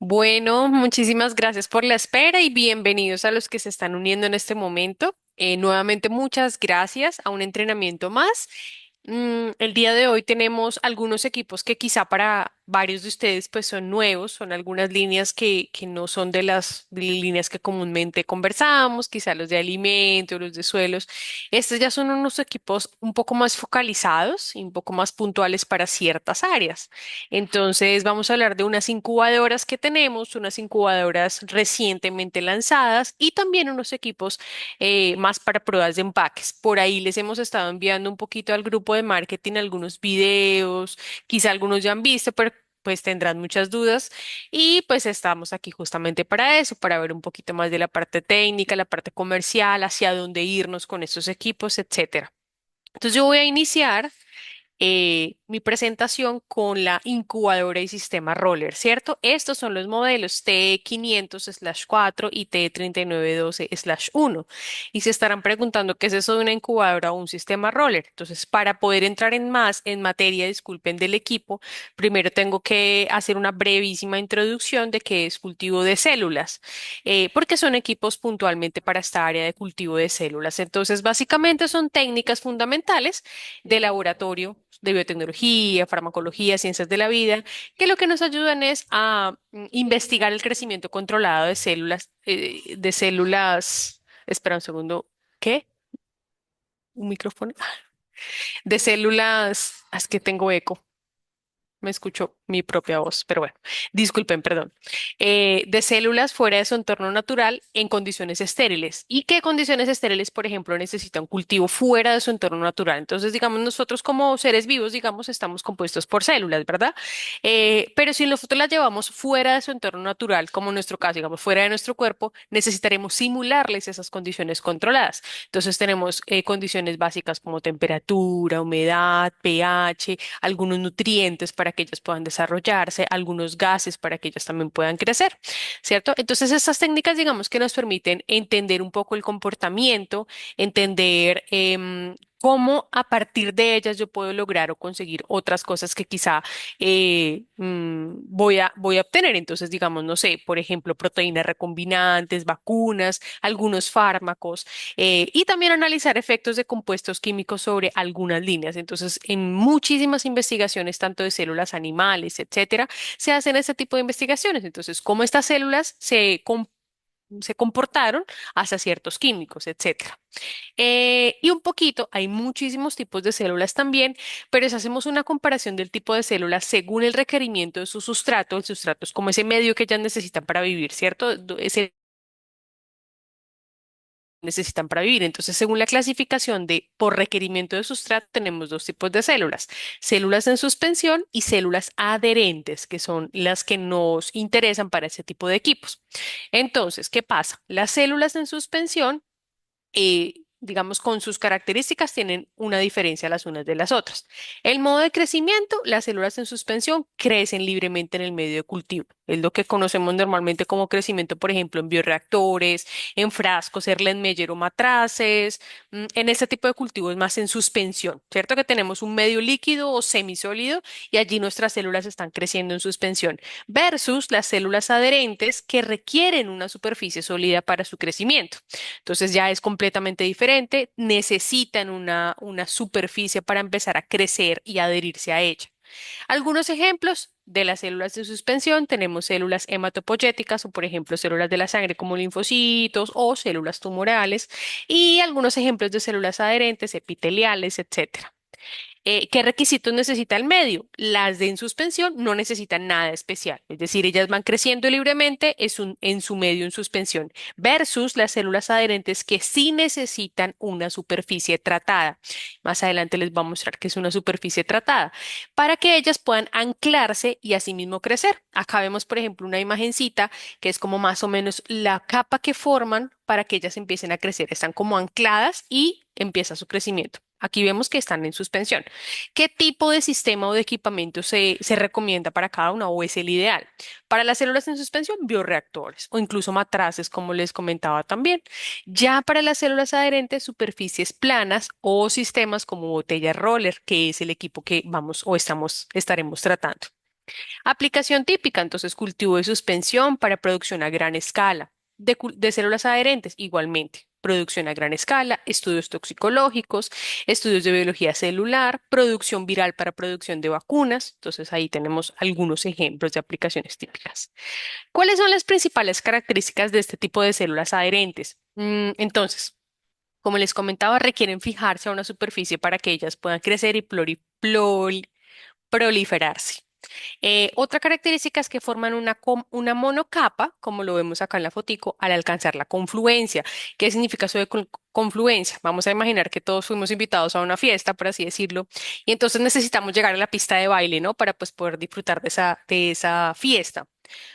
Bueno, muchísimas gracias por la espera y bienvenidos a los que se están uniendo en este momento. Nuevamente, muchas gracias a un entrenamiento más. El día de hoy tenemos algunos equipos que quizá para varios de ustedes pues son nuevos, son algunas líneas que no son de las líneas que comúnmente conversamos, quizá los de alimentos, los de suelos. Estos ya son unos equipos un poco más focalizados y un poco más puntuales para ciertas áreas. Entonces, vamos a hablar de unas incubadoras que tenemos, unas incubadoras recientemente lanzadas y también unos equipos más para pruebas de empaques. Por ahí les hemos estado enviando un poquito al grupo de marketing algunos videos, quizá algunos ya han visto, pero pues tendrán muchas dudas y pues estamos aquí justamente para eso, para ver un poquito más de la parte técnica, la parte comercial, hacia dónde irnos con estos equipos, etcétera. Entonces yo voy a iniciar mi presentación con la incubadora y sistema roller, ¿cierto? Estos son los modelos T500/4 y T3912/1. Y se estarán preguntando qué es eso de una incubadora o un sistema roller. Entonces, para poder entrar en más en materia, disculpen, del equipo, primero tengo que hacer una brevísima introducción de qué es cultivo de células, porque son equipos puntualmente para esta área de cultivo de células. Entonces, básicamente son técnicas fundamentales de laboratorio, de biotecnología, farmacología, ciencias de la vida, que lo que nos ayudan es a investigar el crecimiento controlado de células, espera un segundo, ¿qué? ¿Un micrófono? De células, es que tengo eco. Me escucho mi propia voz, pero bueno, disculpen, perdón. De células fuera de su entorno natural en condiciones estériles. ¿Y qué condiciones estériles, por ejemplo, necesita un cultivo fuera de su entorno natural? Entonces, digamos, nosotros como seres vivos, digamos, estamos compuestos por células, ¿verdad? Pero si nosotros las llevamos fuera de su entorno natural, como en nuestro caso, digamos, fuera de nuestro cuerpo, necesitaremos simularles esas condiciones controladas. Entonces, tenemos condiciones básicas como temperatura, humedad, pH, algunos nutrientes para que ellas puedan desarrollarse, algunos gases para que ellas también puedan crecer, ¿cierto? Entonces, estas técnicas, digamos, que nos permiten entender un poco el comportamiento, entender cómo a partir de ellas yo puedo lograr o conseguir otras cosas que quizá voy a obtener. Entonces, digamos, no sé, por ejemplo, proteínas recombinantes, vacunas, algunos fármacos y también analizar efectos de compuestos químicos sobre algunas líneas. Entonces, en muchísimas investigaciones, tanto de células animales, etcétera, se hacen este tipo de investigaciones. Entonces, cómo estas células se comportaron hacia ciertos químicos, etcétera. Y un poquito, hay muchísimos tipos de células también, pero si hacemos una comparación del tipo de células según el requerimiento de su sustrato, el sustrato es como ese medio que ellas necesitan para vivir, ¿cierto? Ese necesitan para vivir. Entonces, según la clasificación de por requerimiento de sustrato, tenemos dos tipos de células, células en suspensión y células adherentes, que son las que nos interesan para ese tipo de equipos. Entonces, ¿qué pasa? Las células en suspensión digamos, con sus características tienen una diferencia las unas de las otras. El modo de crecimiento, las células en suspensión crecen libremente en el medio de cultivo. Es lo que conocemos normalmente como crecimiento, por ejemplo, en bioreactores, en frascos, Erlenmeyer o matraces, en este tipo de cultivos más en suspensión, ¿cierto? Que tenemos un medio líquido o semisólido y allí nuestras células están creciendo en suspensión, versus las células adherentes que requieren una superficie sólida para su crecimiento. Entonces ya es completamente diferente, necesitan una superficie para empezar a crecer y adherirse a ella. Algunos ejemplos de las células de suspensión, tenemos células hematopoyéticas o por ejemplo células de la sangre como linfocitos o células tumorales y algunos ejemplos de células adherentes, epiteliales, etcétera. ¿Qué requisitos necesita el medio? Las de en suspensión no necesitan nada especial, es decir, ellas van creciendo libremente en su medio en suspensión, versus las células adherentes que sí necesitan una superficie tratada. Más adelante les voy a mostrar qué es una superficie tratada, para que ellas puedan anclarse y asimismo crecer. Acá vemos, por ejemplo, una imagencita que es como más o menos la capa que forman para que ellas empiecen a crecer. Están como ancladas y empieza su crecimiento. Aquí vemos que están en suspensión. ¿Qué tipo de sistema o de equipamiento se recomienda para cada una o es el ideal? Para las células en suspensión, bioreactores o incluso matraces, como les comentaba también. Ya para las células adherentes, superficies planas o sistemas como botella roller, que es el equipo que vamos o estaremos tratando. Aplicación típica, entonces cultivo de suspensión para producción a gran escala. De células adherentes, igualmente. Producción a gran escala, estudios toxicológicos, estudios de biología celular, producción viral para producción de vacunas. Entonces ahí tenemos algunos ejemplos de aplicaciones típicas. ¿Cuáles son las principales características de este tipo de células adherentes? Entonces, como les comentaba, requieren fijarse a una superficie para que ellas puedan crecer y proliferarse. Otra característica es que forman una monocapa, como lo vemos acá en la fotico, al alcanzar la confluencia. ¿Qué significa eso de confluencia? Vamos a imaginar que todos fuimos invitados a una fiesta, por así decirlo, y entonces necesitamos llegar a la pista de baile, ¿no? Para pues poder disfrutar de esa fiesta.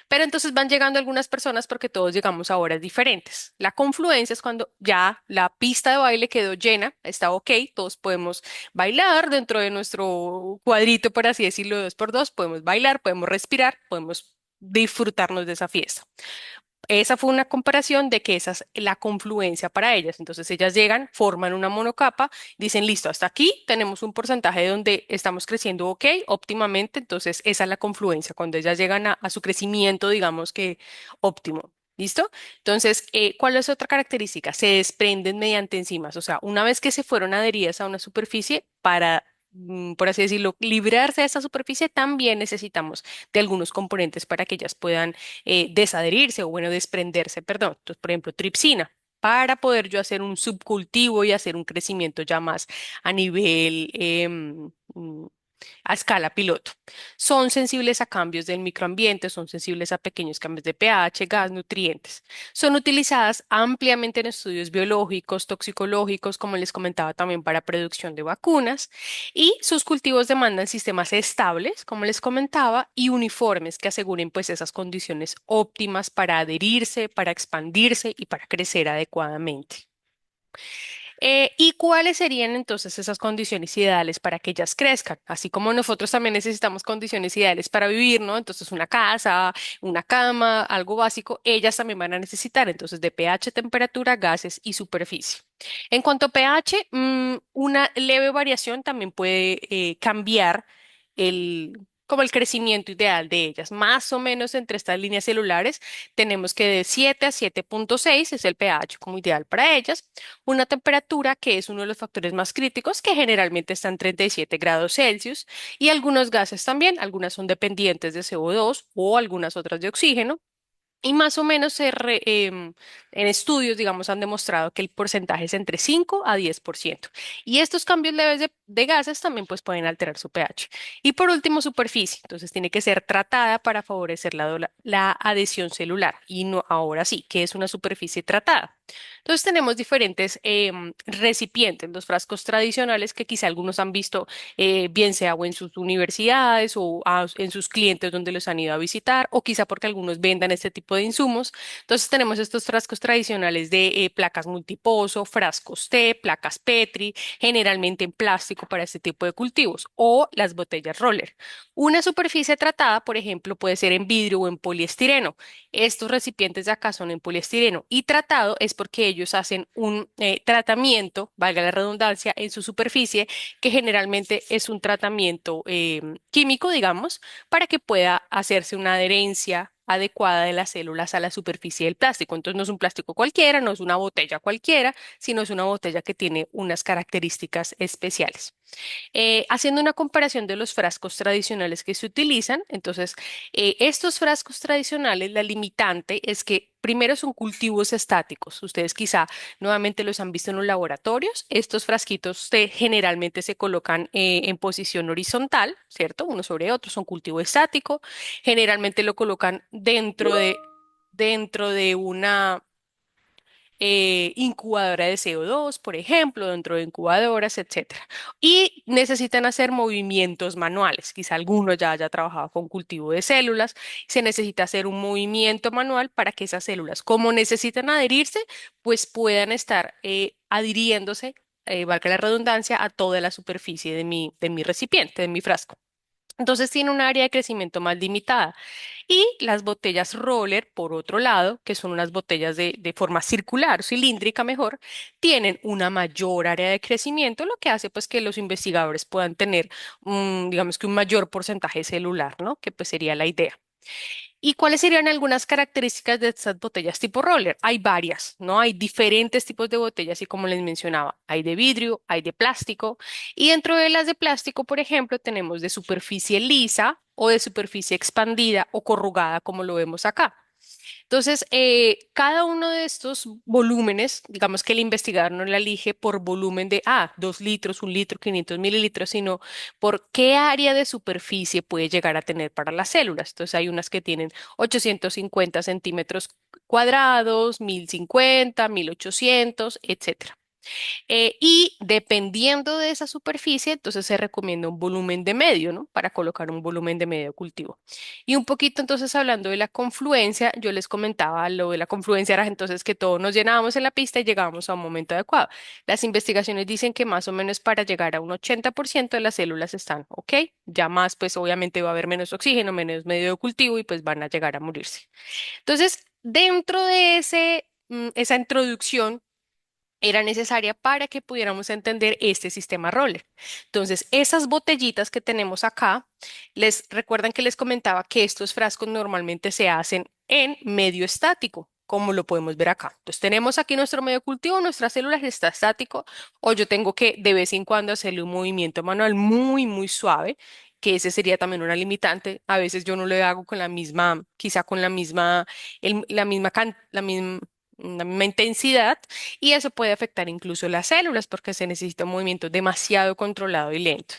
Pero entonces van llegando algunas personas porque todos llegamos a horas diferentes. La confluencia es cuando ya la pista de baile quedó llena, está ok, todos podemos bailar dentro de nuestro cuadrito, por así decirlo, dos por dos, podemos bailar, podemos respirar, podemos disfrutarnos de esa fiesta. Esa fue una comparación de que esa es la confluencia para ellas. Entonces ellas llegan, forman una monocapa, dicen, listo, hasta aquí tenemos un porcentaje donde estamos creciendo ok, óptimamente. Entonces esa es la confluencia, cuando ellas llegan a su crecimiento, digamos que óptimo. ¿Listo? Entonces, ¿cuál es otra característica? Se desprenden mediante enzimas. O sea, una vez que se fueron adheridas a una superficie, para, por así decirlo, librarse de esa superficie, también necesitamos de algunos componentes para que ellas puedan desadherirse o bueno, desprenderse, perdón. Entonces, por ejemplo, tripsina, para poder yo hacer un subcultivo y hacer un crecimiento ya más a nivel, a escala piloto. Son sensibles a cambios del microambiente, son sensibles a pequeños cambios de pH, gas, nutrientes. Son utilizadas ampliamente en estudios biológicos, toxicológicos, como les comentaba también para producción de vacunas, y sus cultivos demandan sistemas estables, como les comentaba, y uniformes que aseguren pues esas condiciones óptimas para adherirse, para expandirse y para crecer adecuadamente. ¿Y cuáles serían entonces esas condiciones ideales para que ellas crezcan? Así como nosotros también necesitamos condiciones ideales para vivir, ¿no? Entonces una casa, una cama, algo básico, ellas también van a necesitar entonces de pH, temperatura, gases y superficie. En cuanto a pH, una leve variación también puede cambiar como el crecimiento ideal de ellas. Más o menos entre estas líneas celulares tenemos que de 7 a 7,6 es el pH como ideal para ellas. Una temperatura que es uno de los factores más críticos, que generalmente está en 37 grados Celsius, y algunos gases también, algunas son dependientes de CO2 o algunas otras de oxígeno. Y más o menos en estudios, digamos, han demostrado que el porcentaje es entre 5 a 10%. Y estos cambios leves de gases también pues, pueden alterar su pH. Y por último, superficie. Entonces tiene que ser tratada para favorecer la adhesión celular. Y no, ahora sí, ¿qué es una superficie tratada? Entonces tenemos diferentes recipientes, los frascos tradicionales que quizá algunos han visto, bien sea o en sus universidades o en sus clientes donde los han ido a visitar, o quizá porque algunos vendan este tipo de insumos. Entonces tenemos estos frascos tradicionales de placas multipozo, frascos T, placas Petri, generalmente en plástico para este tipo de cultivos, o las botellas roller. Una superficie tratada, por ejemplo, puede ser en vidrio o en poliestireno. Estos recipientes de acá son en poliestireno y tratado es porque ellos hacen un tratamiento, valga la redundancia, en su superficie, que generalmente es un tratamiento químico, digamos, para que pueda hacerse una adherencia adecuada de las células a la superficie del plástico. Entonces no es un plástico cualquiera, no es una botella cualquiera, sino es una botella que tiene unas características especiales. Haciendo una comparación de los frascos tradicionales que se utilizan, entonces, estos frascos tradicionales, la limitante es que primero son cultivos estáticos. Ustedes quizá nuevamente los han visto en los laboratorios. Estos frasquitos generalmente se colocan en posición horizontal, ¿cierto? Uno sobre otro, son cultivo estático. Generalmente lo colocan dentro de una incubadora de CO2, por ejemplo, dentro de incubadoras, etcétera. Y necesitan hacer movimientos manuales. Quizá alguno ya haya trabajado con cultivo de células. Se necesita hacer un movimiento manual para que esas células, como necesitan adherirse, pues puedan estar adhiriéndose, valga la redundancia, a toda la superficie de mi recipiente, de mi frasco. Entonces tiene un área de crecimiento más limitada. Y las botellas roller, por otro lado, que son unas botellas de forma circular, cilíndrica mejor, tienen una mayor área de crecimiento, lo que hace pues que los investigadores puedan tener, digamos que un mayor porcentaje celular, ¿no? Que pues sería la idea. ¿Y cuáles serían algunas características de estas botellas tipo roller? Hay varias, ¿no? Hay diferentes tipos de botellas y como les mencionaba, hay de vidrio, hay de plástico y dentro de las de plástico, por ejemplo, tenemos de superficie lisa o de superficie expandida o corrugada, como lo vemos acá. Entonces, cada uno de estos volúmenes, digamos que el investigador no la elige por volumen de, 2 litros, 1 litro, 500 mililitros, sino por qué área de superficie puede llegar a tener para las células. Entonces, hay unas que tienen 850 centímetros cuadrados, 1050, 1800, etcétera. Y dependiendo de esa superficie, entonces se recomienda un volumen de medio, ¿no? Para colocar un volumen de medio cultivo. Y un poquito entonces hablando de la confluencia, yo les comentaba lo de la confluencia era entonces que todos nos llenábamos en la pista y llegábamos a un momento adecuado. Las investigaciones dicen que más o menos para llegar a un 80% de las células están, ¿ok? Ya más, pues obviamente va a haber menos oxígeno, menos medio de cultivo y pues van a llegar a morirse. Entonces, dentro de esa introducción, era necesaria para que pudiéramos entender este sistema roller. Entonces, esas botellitas que tenemos acá, les recuerdan que les comentaba que estos frascos normalmente se hacen en medio estático, como lo podemos ver acá. Entonces, tenemos aquí nuestro medio cultivo, nuestras células está estático, o yo tengo que de vez en cuando hacerle un movimiento manual muy, muy suave, que ese sería también una limitante. A veces yo no le hago con la misma, quizá con la misma, la misma intensidad y eso puede afectar incluso las células porque se necesita un movimiento demasiado controlado y lento.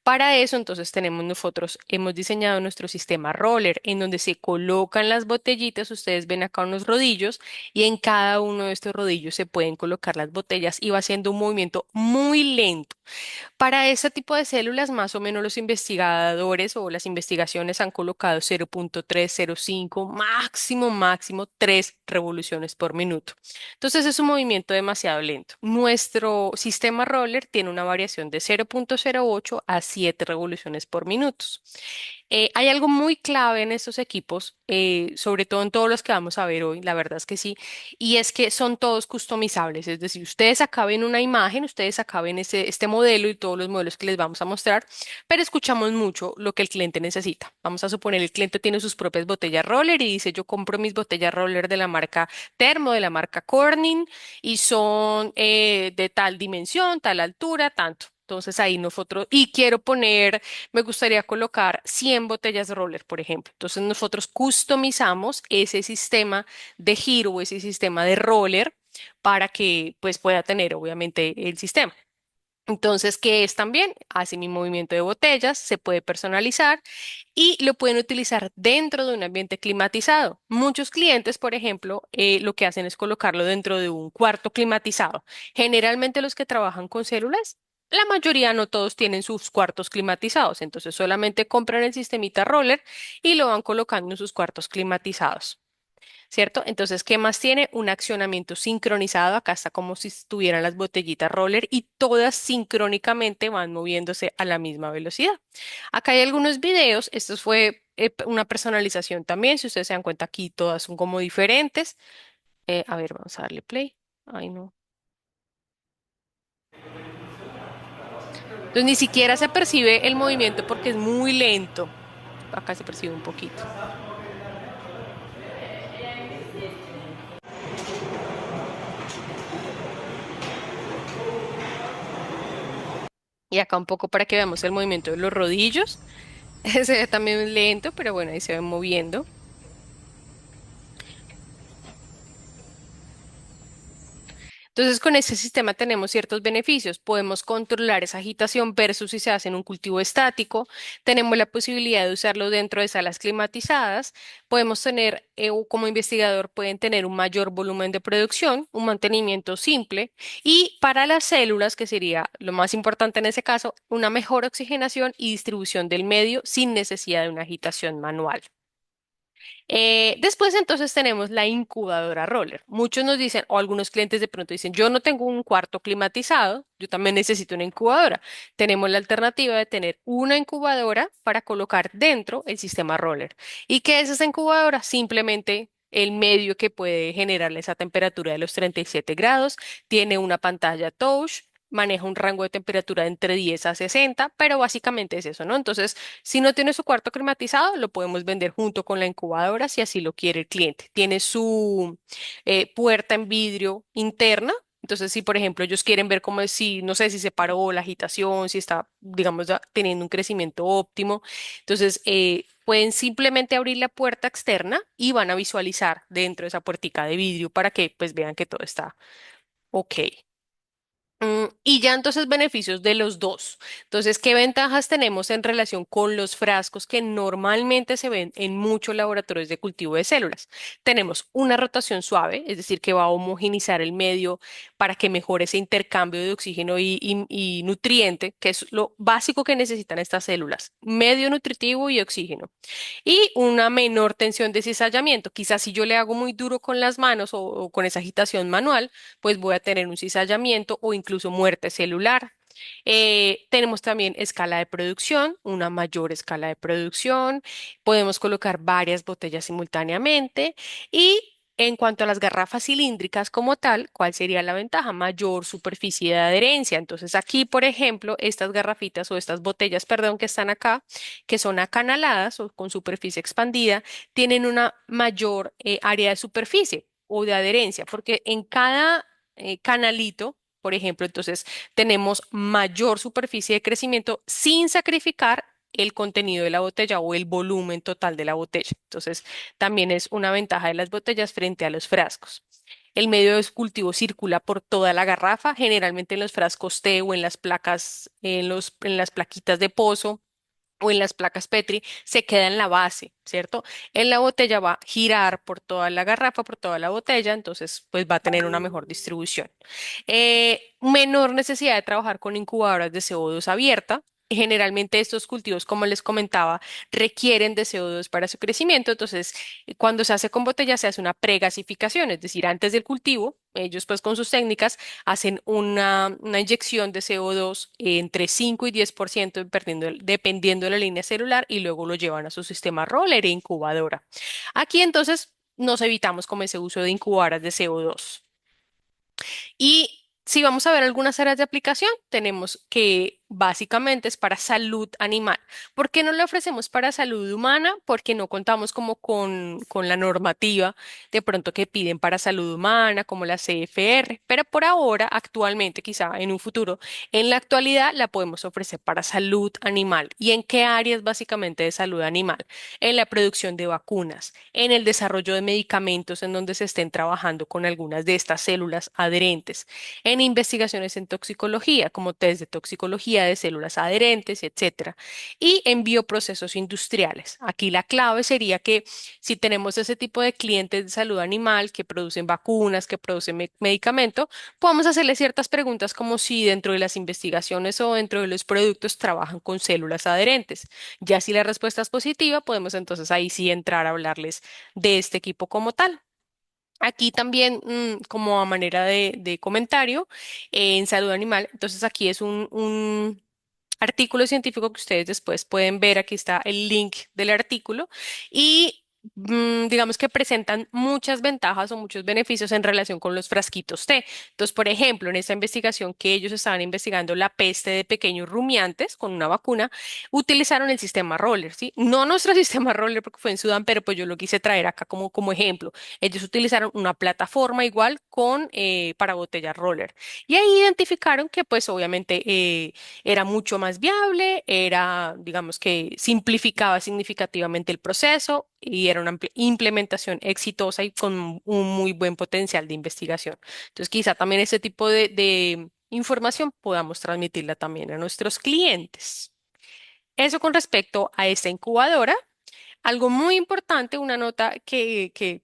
Para eso, entonces, hemos diseñado nuestro sistema roller en donde se colocan las botellitas. Ustedes ven acá unos rodillos y en cada uno de estos rodillos se pueden colocar las botellas y va haciendo un movimiento muy lento. Para ese tipo de células, más o menos los investigadores o las investigaciones han colocado 0,305, máximo 3 revoluciones por minuto. Entonces es un movimiento demasiado lento. Nuestro sistema roller tiene una variación de 0,08 a 7 revoluciones por minuto. Hay algo muy clave en estos equipos, sobre todo en todos los que vamos a ver hoy, la verdad es que sí, y es que son todos customizables, es decir, ustedes acá ven una imagen, ustedes acá ven este modelo y todos los modelos que les vamos a mostrar, pero escuchamos mucho lo que el cliente necesita. Vamos a suponer el cliente tiene sus propias botellas roller y dice, yo compro mis botellas roller de la marca Thermo, de la marca Corning, y son de tal dimensión, tal altura, tanto. Entonces ahí nosotros, y quiero poner me gustaría colocar 100 botellas de roller, por ejemplo. Entonces nosotros customizamos ese sistema de giro o ese sistema de roller para que pues pueda tener obviamente el sistema. Entonces, ¿qué es también? Hace mi movimiento de botellas, se puede personalizar y lo pueden utilizar dentro de un ambiente climatizado. Muchos clientes, por ejemplo, lo que hacen es colocarlo dentro de un cuarto climatizado. Generalmente los que trabajan con células, la mayoría, no todos tienen sus cuartos climatizados, entonces solamente compran el sistemita roller y lo van colocando en sus cuartos climatizados. ¿Cierto? Entonces, ¿qué más tiene? Un accionamiento sincronizado. Acá está como si estuvieran las botellitas roller y todas sincrónicamente van moviéndose a la misma velocidad. Acá hay algunos videos. Esto fue una personalización también. Si ustedes se dan cuenta aquí, todas son como diferentes. A ver, vamos a darle play. Ay, no. Entonces, ni siquiera se percibe el movimiento porque es muy lento. Acá se percibe un poquito. Y acá un poco para que veamos el movimiento de los rodillos. Se ve también lento, pero bueno, ahí se ven moviendo. Entonces, con este sistema tenemos ciertos beneficios. Podemos controlar esa agitación versus si se hace en un cultivo estático. Tenemos la posibilidad de usarlo dentro de salas climatizadas. Podemos tener, o como investigador, pueden tener un mayor volumen de producción, un mantenimiento simple y para las células, que sería lo más importante en ese caso, una mejor oxigenación y distribución del medio sin necesidad de una agitación manual. Después entonces tenemos la incubadora roller. Muchos nos dicen, o algunos clientes de pronto dicen, yo no tengo un cuarto climatizado, yo también necesito una incubadora. Tenemos la alternativa de tener una incubadora para colocar dentro el sistema roller. ¿Y qué es esa incubadora? Simplemente el medio que puede generarle esa temperatura de los 37 grados, tiene una pantalla touch. Maneja un rango de temperatura de entre 10 a 60, pero básicamente es eso, ¿no? Entonces, si no tiene su cuarto climatizado, lo podemos vender junto con la incubadora si así lo quiere el cliente. Tiene su puerta en vidrio interna. Entonces, si por ejemplo ellos quieren ver cómo es, si, no sé si se paró la agitación, si está, digamos, teniendo un crecimiento óptimo, entonces pueden simplemente abrir la puerta externa y van a visualizar dentro de esa puertica de vidrio para que pues vean que todo está ok. Y ya entonces beneficios de los dos. Entonces, ¿qué ventajas tenemos en relación con los frascos que normalmente se ven en muchos laboratorios de cultivo de células? Tenemos una rotación suave, es decir, que va a homogenizar el medio para que mejore ese intercambio de oxígeno y nutriente, que es lo básico que necesitan estas células, medio nutritivo y oxígeno y una menor tensión de cizallamiento. Quizás si yo le hago muy duro con las manos o con esa agitación manual, pues voy a tener un cizallamiento o incluso muerte celular. Tenemos también escala de producción, una mayor escala de producción. Podemos colocar varias botellas simultáneamente y en cuanto a las garrafas cilíndricas como tal, ¿cuál sería la ventaja? Mayor superficie de adherencia. Entonces aquí, por ejemplo, estas garrafitas o estas botellas, perdón, que están acá, que son acanaladas o con superficie expandida, tienen una mayor área de superficie o de adherencia, porque en cada canalito, por ejemplo, entonces tenemos mayor superficie de crecimiento sin sacrificar el contenido de la botella o el volumen total de la botella. Entonces, también es una ventaja de las botellas frente a los frascos. El medio de cultivo circula por toda la garrafa, generalmente en los frascos T o en las placas, en las plaquitas de pozo o en las placas Petri, se queda en la base, ¿cierto? En la botella va a girar por toda la garrafa, por toda la botella, entonces pues va a tener una mejor distribución. Menor necesidad de trabajar con incubadoras de CO2 abierta. Generalmente estos cultivos, como les comentaba, requieren de CO2 para su crecimiento, entonces cuando se hace con botella se hace una pregasificación, es decir, antes del cultivo, ellos pues con sus técnicas hacen una inyección de CO2 entre 5 y 10% dependiendo de la línea celular y luego lo llevan a su sistema roller e incubadora. Aquí entonces nos evitamos como ese uso de incubadoras de CO2. Y si vamos a ver algunas áreas de aplicación, tenemos que básicamente es para salud animal. ¿Por qué no lo ofrecemos para salud humana? Porque no contamos como con la normativa de pronto que piden para salud humana, como la CFR. Pero por ahora, actualmente, quizá en un futuro, en la actualidad la podemos ofrecer para salud animal. ¿Y en qué áreas básicamente de salud animal? En la producción de vacunas, en el desarrollo de medicamentos en donde se estén trabajando con algunas de estas células adherentes, en investigaciones en toxicología, como test de toxicología de células adherentes, etcétera, y en bioprocesos industriales. Aquí la clave sería que si tenemos ese tipo de clientes de salud animal que producen vacunas, que producen medicamento, podemos hacerle ciertas preguntas como si dentro de las investigaciones o dentro de los productos trabajan con células adherentes. Ya si la respuesta es positiva, podemos entonces ahí sí entrar a hablarles de este equipo como tal. Aquí también, como a manera de comentario, en salud animal, entonces aquí es un artículo científico que ustedes después pueden ver, aquí está el link del artículo y digamos que presentan muchas ventajas o muchos beneficios en relación con los frasquitos T. Entonces, por ejemplo, en esta investigación que ellos estaban investigando la peste de pequeños rumiantes con una vacuna, utilizaron el sistema roller, ¿sí? No nuestro sistema roller porque fue en Sudán, pero pues yo lo quise traer acá como ejemplo. Ellos utilizaron una plataforma igual con para botellas roller y ahí identificaron que pues obviamente era mucho más viable, era, digamos que simplificaba significativamente el proceso y era una implementación exitosa y con un muy buen potencial de investigación. Entonces, quizá también ese tipo de información podamos transmitirla también a nuestros clientes. Eso con respecto a esta incubadora. Algo muy importante, una nota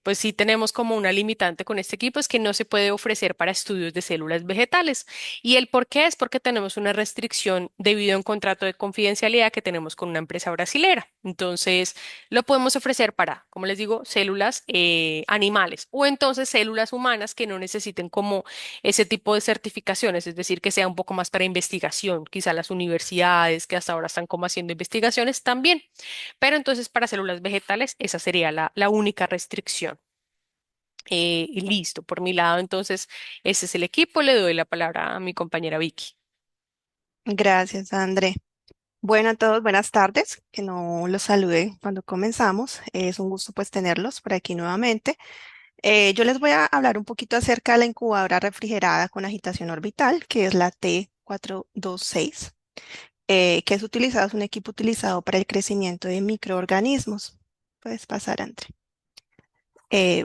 pues sí tenemos como una limitante con este equipo es que no se puede ofrecer para estudios de células vegetales. Y el por qué es porque tenemos una restricción debido a un contrato de confidencialidad que tenemos con una empresa brasilera. Entonces, lo podemos ofrecer para, como les digo, células animales o entonces células humanas que no necesiten como ese tipo de certificaciones, es decir, que sea un poco más para investigación. Quizá las universidades que hasta ahora están como haciendo investigaciones también. Pero entonces para células vegetales esa sería la única restricción. Y listo, por mi lado, entonces ese es el equipo. Le doy la palabra a mi compañera Vicky. Gracias, André. Bueno a todos, buenas tardes. Que no los salude cuando comenzamos. Es un gusto pues tenerlos por aquí nuevamente. Yo les voy a hablar un poquito acerca de la incubadora refrigerada con agitación orbital, que es la T426, que es un equipo utilizado para el crecimiento de microorganismos. Puedes pasar, André.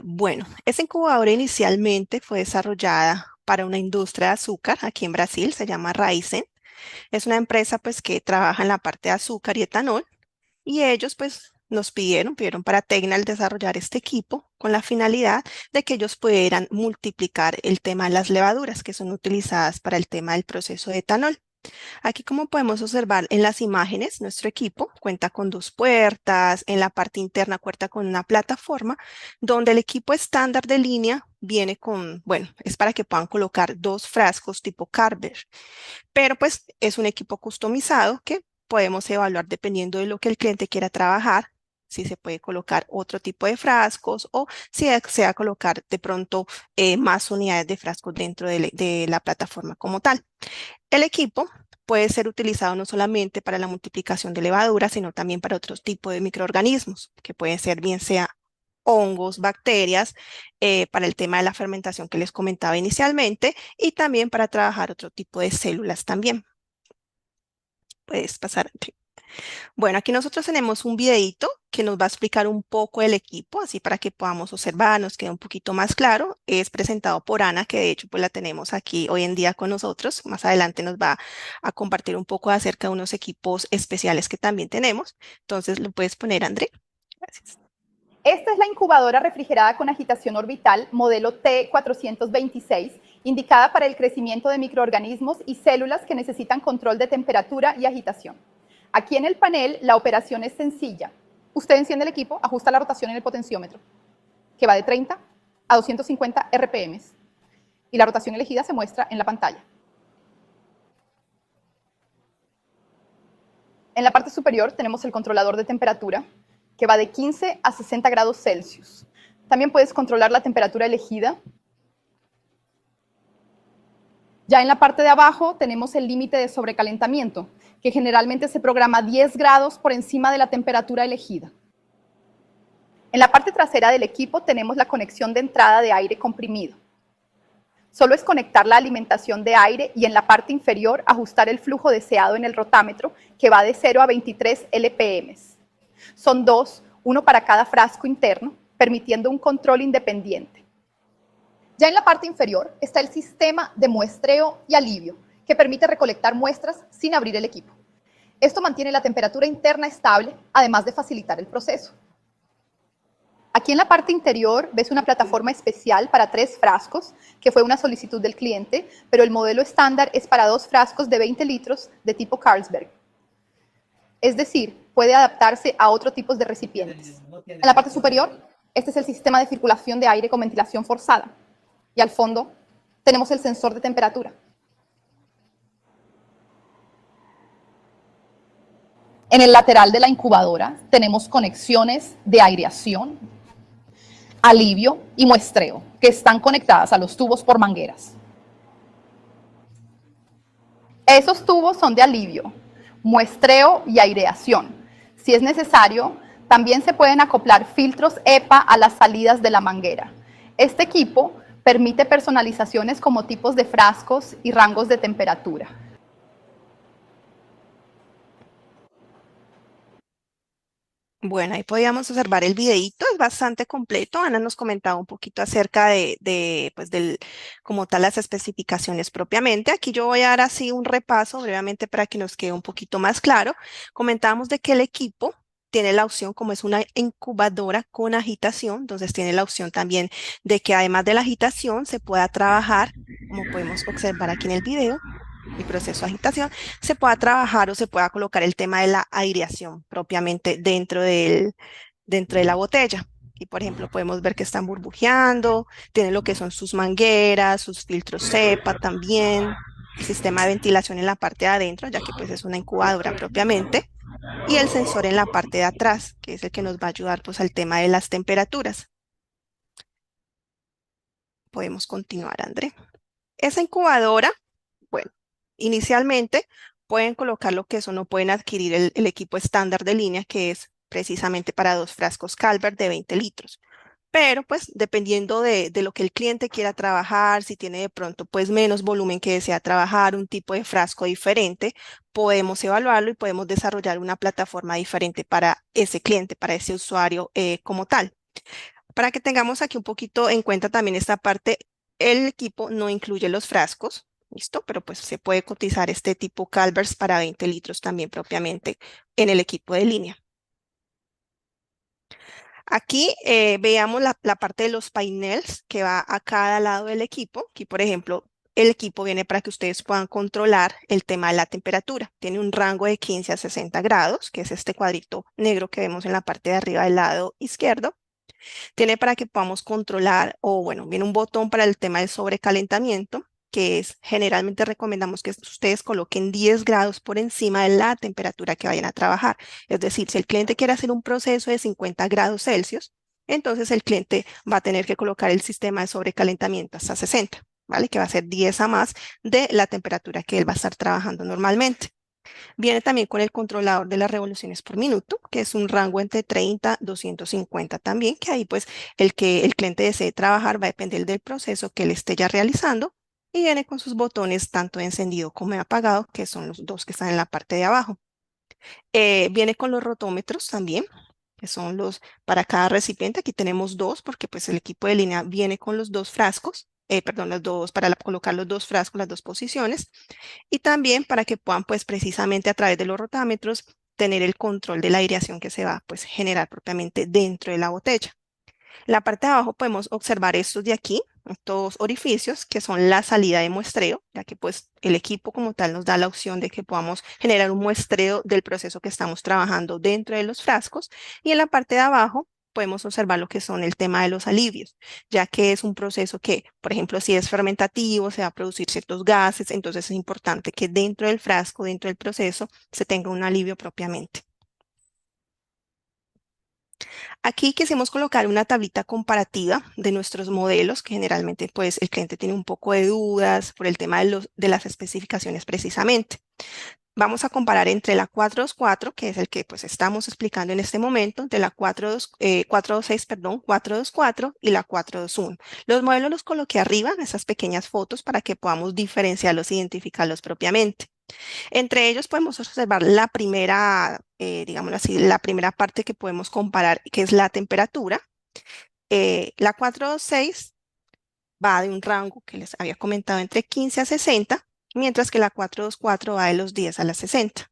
Bueno, esta incubadora inicialmente fue desarrollada para una industria de azúcar aquí en Brasil, se llama Raízen. Es una empresa pues que trabaja en la parte de azúcar y etanol y ellos pues nos pidieron para Tecnal desarrollar este equipo con la finalidad de que ellos pudieran multiplicar el tema de las levaduras que son utilizadas para el tema del proceso de etanol. Aquí, como podemos observar en las imágenes, nuestro equipo cuenta con dos puertas, en la parte interna cuenta con una plataforma donde el equipo estándar de línea viene con, bueno, es para que puedan colocar dos frascos tipo Carver, pero pues es un equipo customizado que podemos evaluar dependiendo de lo que el cliente quiera trabajar. Si se puede colocar otro tipo de frascos o si desea colocar de pronto más unidades de frascos dentro de la plataforma como tal. El equipo puede ser utilizado no solamente para la multiplicación de levaduras, sino también para otros tipos de microorganismos, que pueden ser bien sea hongos, bacterias, para el tema de la fermentación que les comentaba inicialmente, y también para trabajar otro tipo de células también. Puedes pasar. Sí. Bueno, aquí nosotros tenemos un videíto que nos va a explicar un poco el equipo, así para que podamos observar, nos quede un poquito más claro. Es presentado por Ana, que de hecho pues la tenemos aquí hoy en día con nosotros. Más adelante nos va a compartir un poco acerca de unos equipos especiales que también tenemos. Entonces, ¿lo puedes poner, André? Gracias. Esta es la incubadora refrigerada con agitación orbital modelo T426, indicada para el crecimiento de microorganismos y células que necesitan control de temperatura y agitación. Aquí en el panel la operación es sencilla. Usted enciende el equipo, ajusta la rotación en el potenciómetro, que va de 30 a 250 RPM, y la rotación elegida se muestra en la pantalla. En la parte superior tenemos el controlador de temperatura, que va de 15 a 60 grados Celsius. También puedes controlar la temperatura elegida. Ya en la parte de abajo tenemos el límite de sobrecalentamiento, que generalmente se programa 10 grados por encima de la temperatura elegida. En la parte trasera del equipo tenemos la conexión de entrada de aire comprimido. Solo es conectar la alimentación de aire y en la parte inferior ajustar el flujo deseado en el rotámetro, que va de 0 a 23 LPM. Son dos, uno para cada frasco interno, permitiendo un control independiente. Ya en la parte inferior está el sistema de muestreo y alivio, que permite recolectar muestras sin abrir el equipo. Esto mantiene la temperatura interna estable, además de facilitar el proceso. Aquí en la parte interior ves una plataforma especial para 3 frascos, que fue una solicitud del cliente, pero el modelo estándar es para 2 frascos de 20 litros de tipo Carlsberg. Es decir, puede adaptarse a otros tipos de recipientes. En la parte superior, este es el sistema de circulación de aire con ventilación forzada. Y al fondo tenemos el sensor de temperatura. En el lateral de la incubadora tenemos conexiones de aireación, alivio y muestreo, que están conectadas a los tubos por mangueras. Esos tubos son de alivio, muestreo y aireación. Si es necesario, también se pueden acoplar filtros EPA a las salidas de la manguera. Este equipo permite personalizaciones como tipos de frascos y rangos de temperatura. Bueno, ahí podíamos observar el videíto, es bastante completo. Ana nos comentaba un poquito acerca pues como tal, las especificaciones propiamente. Aquí yo voy a dar así un repaso brevemente para que nos quede un poquito más claro. Comentábamos de que el equipo tiene la opción, como es una incubadora con agitación, entonces tiene la opción también de que además de la agitación se pueda trabajar, como podemos observar aquí en el video, el proceso de agitación, se pueda trabajar o se pueda colocar el tema de la aireación propiamente dentro de la botella. Y por ejemplo, podemos ver que están burbujeando, tiene lo que son sus mangueras, sus filtros CEPA también, el sistema de ventilación en la parte de adentro, ya que pues es una incubadora propiamente, y el sensor en la parte de atrás, que es el que nos va a ayudar pues al tema de las temperaturas. Podemos continuar, André. Esa incubadora, bueno, inicialmente pueden colocar lo que son o pueden adquirir el equipo estándar de línea, que es precisamente para 2 frascos Calvert de 20 litros. Pero pues dependiendo de lo que el cliente quiera trabajar, si tiene de pronto pues menos volumen que desea trabajar, un tipo de frasco diferente, podemos evaluarlo y podemos desarrollar una plataforma diferente para ese cliente, para ese usuario como tal. Para que tengamos aquí un poquito en cuenta también esta parte, el equipo no incluye los frascos, ¿listo? Pero pues se puede cotizar este tipo Calvers para 20 litros también propiamente en el equipo de línea. Aquí veamos la parte de los paneles que va a cada lado del equipo. Aquí, por ejemplo, el equipo viene para que ustedes puedan controlar el tema de la temperatura. Tiene un rango de 15 a 60 grados, que es este cuadrito negro que vemos en la parte de arriba del lado izquierdo. Tiene para que podamos controlar, o bueno, viene un botón para el tema del sobrecalentamiento, que es generalmente recomendamos que ustedes coloquen 10 grados por encima de la temperatura que vayan a trabajar. Es decir, si el cliente quiere hacer un proceso de 50 grados Celsius, entonces el cliente va a tener que colocar el sistema de sobrecalentamiento hasta 60, ¿vale? Que va a ser 10 a más de la temperatura que él va a estar trabajando normalmente. Viene también con el controlador de las revoluciones por minuto, que es un rango entre 30 y 250 también, que ahí pues el que el cliente desee trabajar va a depender del proceso que él esté ya realizando y viene con sus botones tanto de encendido como de apagado, que son los dos que están en la parte de abajo. Viene con los rotómetros también, que son los para cada recipiente. Aquí tenemos dos porque pues el equipo de línea viene con los 2 frascos, perdón, los dos, para colocar los 2 frascos, las 2 posiciones y también para que puedan pues precisamente a través de los rotámetros tener el control de la aireación que se va pues generar propiamente dentro de la botella. En la parte de abajo podemos observar estos de aquí, estos orificios que son la salida de muestreo, ya que pues el equipo como tal nos da la opción de que podamos generar un muestreo del proceso que estamos trabajando dentro de los frascos. Y en la parte de abajo podemos observar lo que son el tema de los alivios, ya que es un proceso que, por ejemplo, si es fermentativo, se va a producir ciertos gases, entonces es importante que dentro del frasco, dentro del proceso, se tenga un alivio propiamente. Aquí quisimos colocar una tablita comparativa de nuestros modelos, que generalmente pues el cliente tiene un poco de dudas por el tema de las especificaciones precisamente. Vamos a comparar entre la 424, que es el que pues estamos explicando en este momento, de la 426, perdón, 424 y la 421. Los modelos los coloqué arriba en esas pequeñas fotos para que podamos diferenciarlos e identificarlos propiamente. Entre ellos podemos observar la primera, digámoslo así, la primera parte que podemos comparar, que es la temperatura. La 426 va de un rango que les había comentado entre 15 a 60, mientras que la 424 va de los 10 a las 60.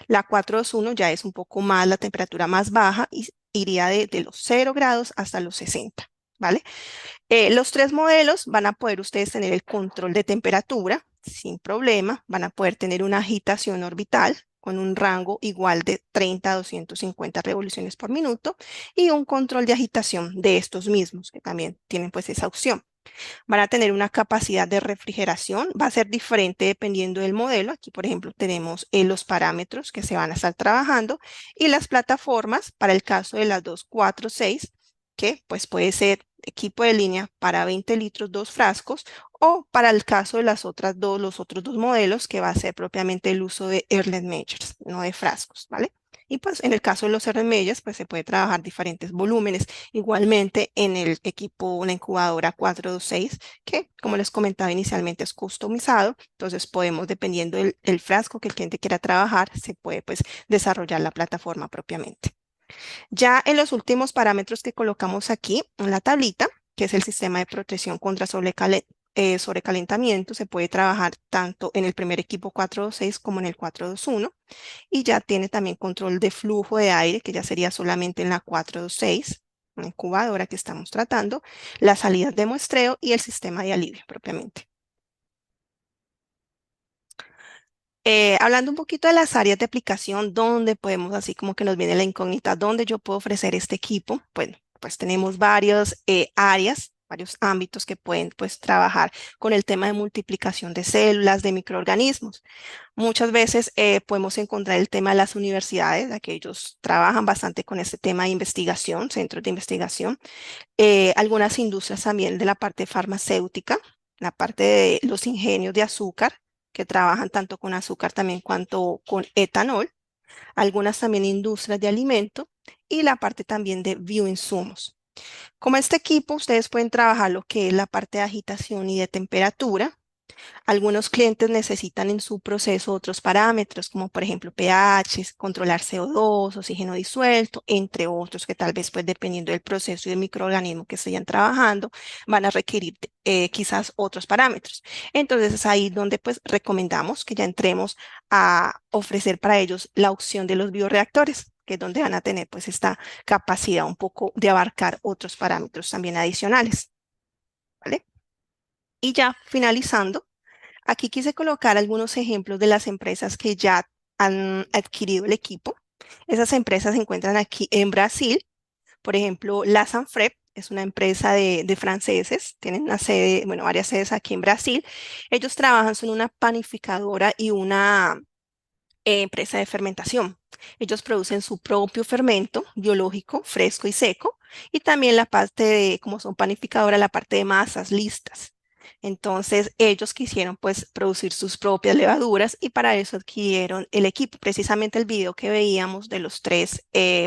La 421 ya es un poco más, la temperatura más baja y iría de los 0 grados hasta los 60, ¿vale? Los 3 modelos van a poder ustedes tener el control de temperatura sin problema, van a poder tener una agitación orbital con un rango igual de 30 a 250 revoluciones por minuto y un control de agitación de estos mismos que también tienen pues esa opción. Van a tener una capacidad de refrigeración, va a ser diferente dependiendo del modelo. Aquí, por ejemplo, tenemos los parámetros que se van a estar trabajando y las plataformas para el caso de las 246, que pues puede ser equipo de línea para 20 litros, 2 frascos, o para el caso de los otros 2 modelos, que va a ser propiamente el uso de Erlen Majors, no de frascos, ¿vale? Y pues en el caso de los Erlen pues se puede trabajar diferentes volúmenes. Igualmente en el equipo, una incubadora 426, que como les comentaba inicialmente es customizado, entonces podemos, dependiendo del frasco que el cliente quiera trabajar, se puede pues desarrollar la plataforma propiamente. Ya en los últimos parámetros que colocamos aquí en la tablita, que es el sistema de protección contra sobrecalentamiento, se puede trabajar tanto en el primer equipo 426 como en el 421 y ya tiene también control de flujo de aire, que ya sería solamente en la 426, una incubadora que estamos tratando, las salidas de muestreo y el sistema de alivio propiamente. Hablando un poquito de las áreas de aplicación, donde podemos, así como que nos viene la incógnita, ¿dónde yo puedo ofrecer este equipo? Bueno, pues tenemos varias áreas, varios ámbitos que pueden pues trabajar con el tema de multiplicación de células, de microorganismos. Muchas veces podemos encontrar el tema de las universidades, ya que ellos trabajan bastante con este tema de investigación, centros de investigación. Algunas industrias también de la parte farmacéutica, la parte de los ingenios de azúcar, que trabajan tanto con azúcar también cuanto con etanol. Algunas también industrias de alimento y la parte también de bioinsumos. Como este equipo, ustedes pueden trabajar lo que es la parte de agitación y de temperatura. Algunos clientes necesitan en su proceso otros parámetros, como por ejemplo pH, controlar CO2, oxígeno disuelto, entre otros que tal vez pues dependiendo del proceso y del microorganismo que estén trabajando, van a requerir quizás otros parámetros. Entonces es ahí donde pues recomendamos que ya entremos a ofrecer para ellos la opción de los bioreactores, que es donde van a tener pues esta capacidad un poco de abarcar otros parámetros también adicionales, ¿vale? Y ya finalizando. Aquí quise colocar algunos ejemplos de las empresas que ya han adquirido el equipo. Esas empresas se encuentran aquí en Brasil. Por ejemplo, la Sanfrep es una empresa de franceses. Tienen una sede, bueno, varias sedes aquí en Brasil. Ellos trabajan, son una panificadora y una empresa de fermentación. Ellos producen su propio fermento biológico, fresco y seco, y también la parte de, como son panificadora, la parte de masas listas. Entonces, ellos quisieron pues producir sus propias levaduras y para eso adquirieron el equipo. Precisamente el video que veíamos de los tres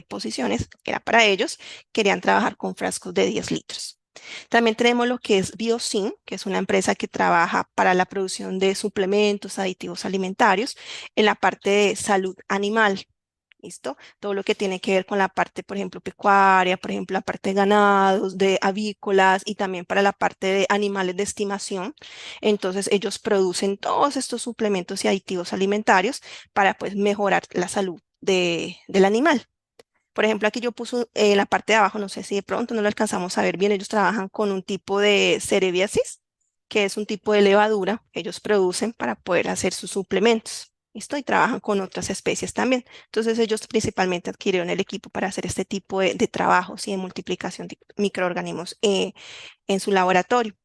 posiciones, que era para ellos, querían trabajar con frascos de 10 litros. También tenemos lo que es Biosin, que es una empresa que trabaja para la producción de suplementos, aditivos alimentarios en la parte de salud animal. ¿Listo? Todo lo que tiene que ver con la parte, por ejemplo, pecuaria, por ejemplo, la parte de ganados, de avícolas y también para la parte de animales de estimación. Entonces, ellos producen todos estos suplementos y aditivos alimentarios para pues mejorar la salud del animal. Por ejemplo, aquí yo puse en la parte de abajo, no sé si de pronto no lo alcanzamos a ver bien, ellos trabajan con un tipo de cerebiasis, que es un tipo de levadura que ellos producen para poder hacer sus suplementos. ¿Listo? Y trabajan con otras especies también. Entonces ellos principalmente adquirieron el equipo para hacer este tipo de trabajos y de multiplicación de microorganismos en su laboratorio.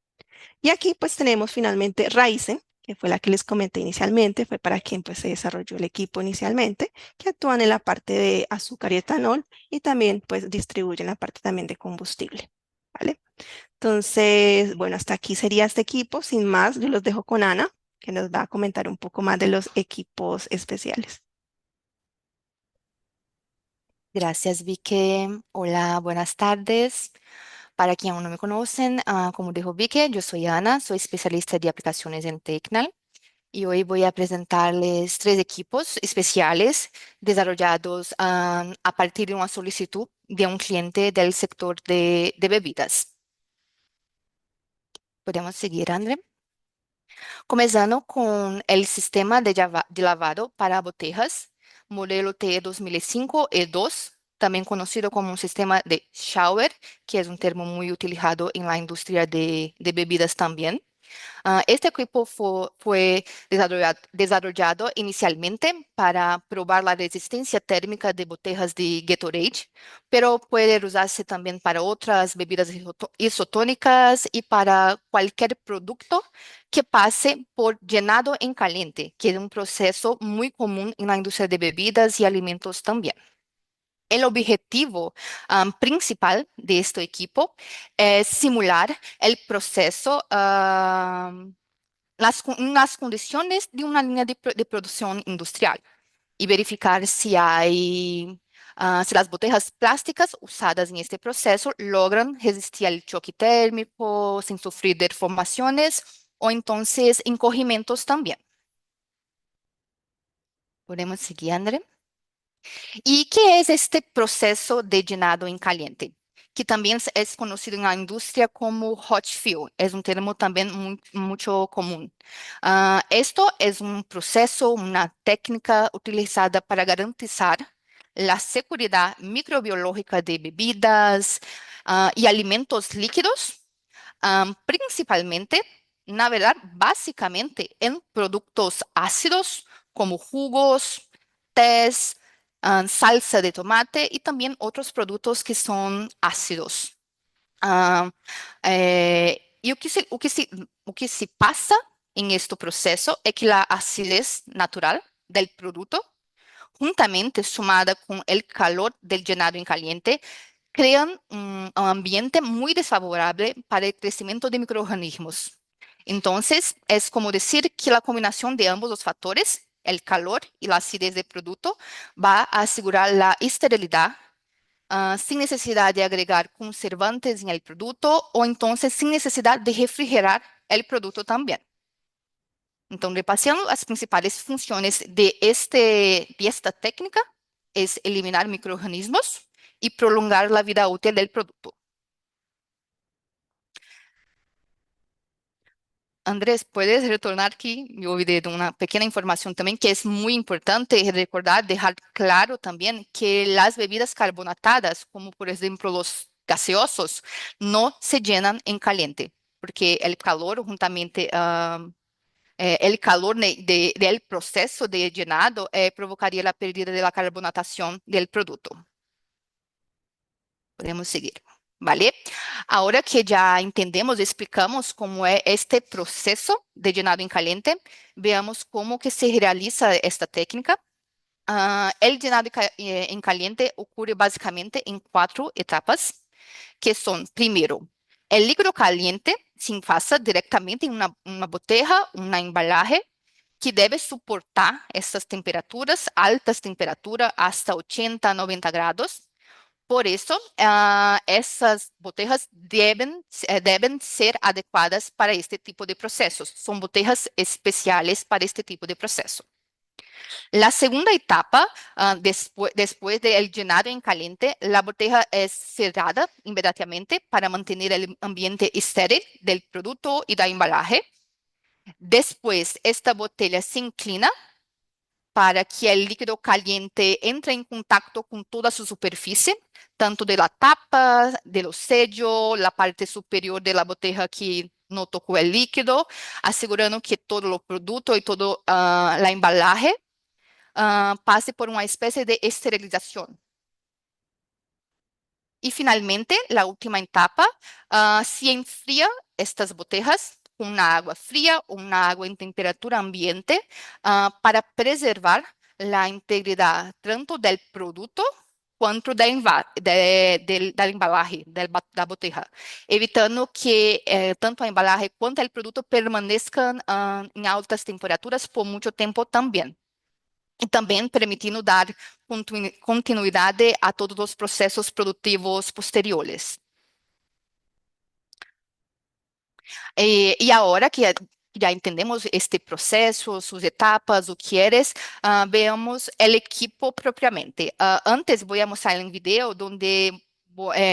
Y aquí pues tenemos finalmente Raizen, que fue la que les comenté inicialmente, fue para quien pues se desarrolló el equipo inicialmente, que actúan en la parte de azúcar y etanol y también pues distribuyen la parte también de combustible, ¿vale? Entonces, bueno, hasta aquí sería este equipo. Sin más, yo los dejo con Ana, que nos va a comentar un poco más de los equipos especiales. Gracias, Vicky. Hola, buenas tardes. Para quien aún no me conocen, como dijo Vicky, yo soy Ana, soy especialista de aplicaciones en Tecnal y hoy voy a presentarles tres equipos especiales desarrollados a partir de una solicitud de un cliente del sector de bebidas. Podemos seguir, André. Comenzando con el sistema de lavado para botellas, modelo T 2005 E2, también conocido como un sistema de shower, que es un termo muy utilizado en la industria de bebidas también. Este equipo fue desarrollado inicialmente para probar la resistencia térmica de botellas de Gatorade, pero puede usarse también para otras bebidas isotónicas y para cualquier producto que pase por llenado en caliente, que es un proceso muy común en la industria de bebidas y alimentos también. El objetivo principal de este equipo es simular el proceso, las condiciones de una línea de producción industrial y verificar si las botellas plásticas usadas en este proceso logran resistir al choque térmico sin sufrir deformaciones o entonces encogimentos también. Podemos seguir, André. ¿Y qué es este proceso de llenado en caliente? que también es conocido en la industria como hot fill. Es un término también mucho común. Esto es un proceso, una técnica utilizada para garantizar la seguridad microbiológica de bebidas y alimentos líquidos, principalmente, na verdad, básicamente en productos ácidos como jugos, tés, salsa de tomate y también otros productos que son ácidos. Ah, e o que se passa em este processo é que a acidez natural del produto, juntamente sumada com o calor del llenado en caliente, crean un ambiente muy desfavorable para el crecimiento de microorganismos. Entonces, es como decir que la combinación de ambos los factores, el calor y la acidez del producto, va a asegurar la esterilidad sin necesidad de agregar conservantes en el producto o entonces sin necesidad de refrigerar el producto también. Entonces, repasando las principales funciones de esta técnica es eliminar microorganismos y prolongar la vida útil del producto. Andrés, ¿puedes retornar aquí? Me olvidé de una pequeña información también que es muy importante recordar, dejar claro también que las bebidas carbonatadas, como por ejemplo los gaseosos, no se llenan en caliente, porque el calor juntamente, el calor del proceso de llenado provocaría la pérdida de la carbonatación del producto. Podemos seguir, ¿vale? Ahora que ya entendemos, explicamos cómo es este proceso de llenado en caliente, veamos cómo que se realiza esta técnica. El llenado en caliente ocurre básicamente en 4 etapas, que son, primero, el líquido caliente se envasa directamente en una botella, un embalaje, que debe soportar estas temperaturas, altas temperaturas, hasta 80, 90 grados. Por eso, essas botellas deben ser adequadas para este tipo de procesos. Son botellas especiales para este tipo de proceso. La segunda etapa, después del llenado en caliente, la botella es cerrada inmediatamente para mantener el ambiente estéril del producto y del embalaje. Después, esta botella se inclina para que el líquido caliente entre en contacto con toda su superficie, tanto de la tapa, de los sellos, la parte superior de la botella que no tocó el líquido, asegurando que todo el producto y todo la embalaje pase por una especie de esterilización. Y finalmente, la última etapa, se enfría estas botellas con una agua fría o una agua en temperatura ambiente para preservar la integridad tanto del producto quanto del embalaje, da botella, evitando que tanto a embalaje quanto el producto permanezcan en altas temperaturas por mucho tiempo también. E também permitindo dar continuidade a todos os processos produtivos posteriores. E agora que já entendemos este processo, suas etapas, o que eres, veamos o equipo propriamente. Antes vou mostrar um vídeo onde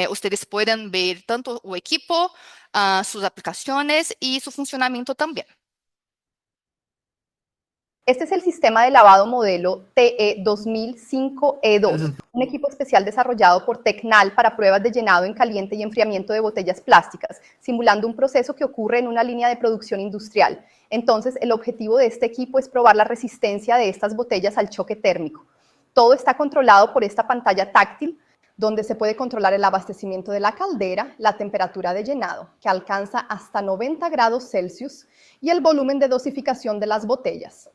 vocês podem ver tanto o equipo, suas aplicações e seu funcionamento também. Este es el sistema de lavado modelo TE 2005E2, un equipo especial desarrollado por Tecnal para pruebas de llenado en caliente y enfriamiento de botellas plásticas, simulando un proceso que ocurre en una línea de producción industrial. Entonces, el objetivo de este equipo es probar la resistencia de estas botellas al choque térmico. Todo está controlado por esta pantalla táctil, donde se puede controlar el abastecimiento de la caldera, la temperatura de llenado, que alcanza hasta 90 grados Celsius, y el volumen de dosificación de las botellas.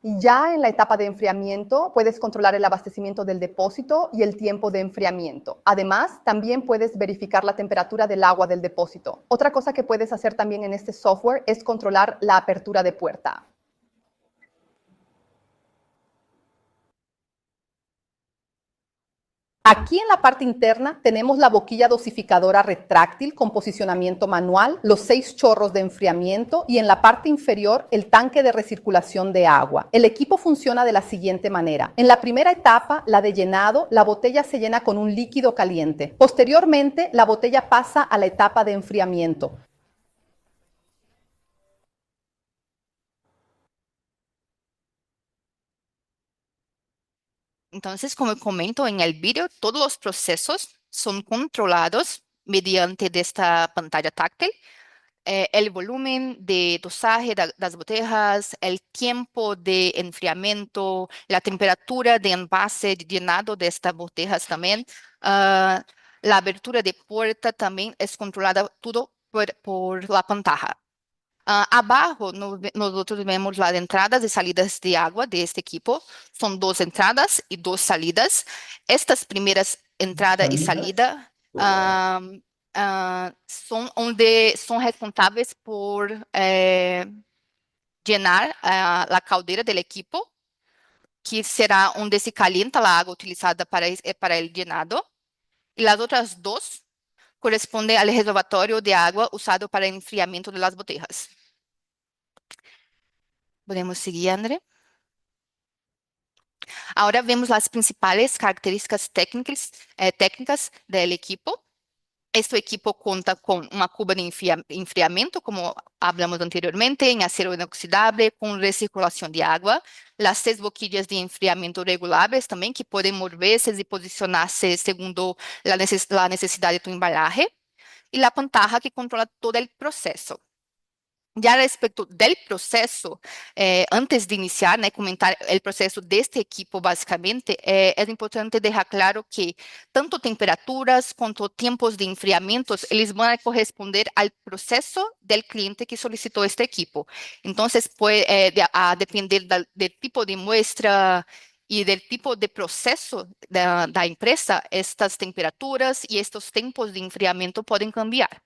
Y ya en la etapa de enfriamiento puedes controlar el abastecimiento del depósito y el tiempo de enfriamiento. Además, también puedes verificar la temperatura del agua del depósito. Otra cosa que puedes hacer también en este software es controlar la apertura de puerta. Aquí en la parte interna tenemos la boquilla dosificadora retráctil con posicionamiento manual, los 6 chorros de enfriamiento y en la parte inferior el tanque de recirculación de agua. El equipo funciona de la siguiente manera. En la primera etapa, la de llenado, la botella se llena con un líquido caliente. Posteriormente, la botella pasa a la etapa de enfriamiento. Entonces, como comento en el vídeo, todos los procesos son controlados mediante de esta pantalla táctil. El volumen de dosaje de las botellas, el tiempo de enfriamiento, la temperatura de envase de llenado de estas botellas también. La abertura de puerta también es controlada todo por la pantalla. Abajo nosotros vemos las entradas y salidas de agua de este equipo. Son dos entradas y dos salidas. Estas primeras entrada y salida son responsáveis por llenar la caldera del equipo, que será onde se calienta la agua utilizada para el llenado. Y las otras dos corresponden al reservatorio de agua usado para el enfriamiento de las botellas. Podemos seguir, André. Ahora vemos las principales características técnicas del equipo. Este equipo cuenta con una cuba de enfriamiento, como hablamos anteriormente, en acero inoxidable, con recirculación de agua. Las 6 boquillas de enfriamiento regulables también, que pueden moverse y posicionarse según la necesidad de tu embalaje. Y la pantalla que controla todo el proceso. Ya respecto del proceso, antes de iniciar, comentar el proceso de este equipo, básicamente, es importante dejar claro que tanto temperaturas como tiempos de enfriamientos, eles van a corresponder al proceso del cliente que solicitó este equipo. Entonces, puede a depender del tipo de muestra y del tipo de proceso de la empresa, estas temperaturas y estos tiempos de enfriamiento pueden cambiar.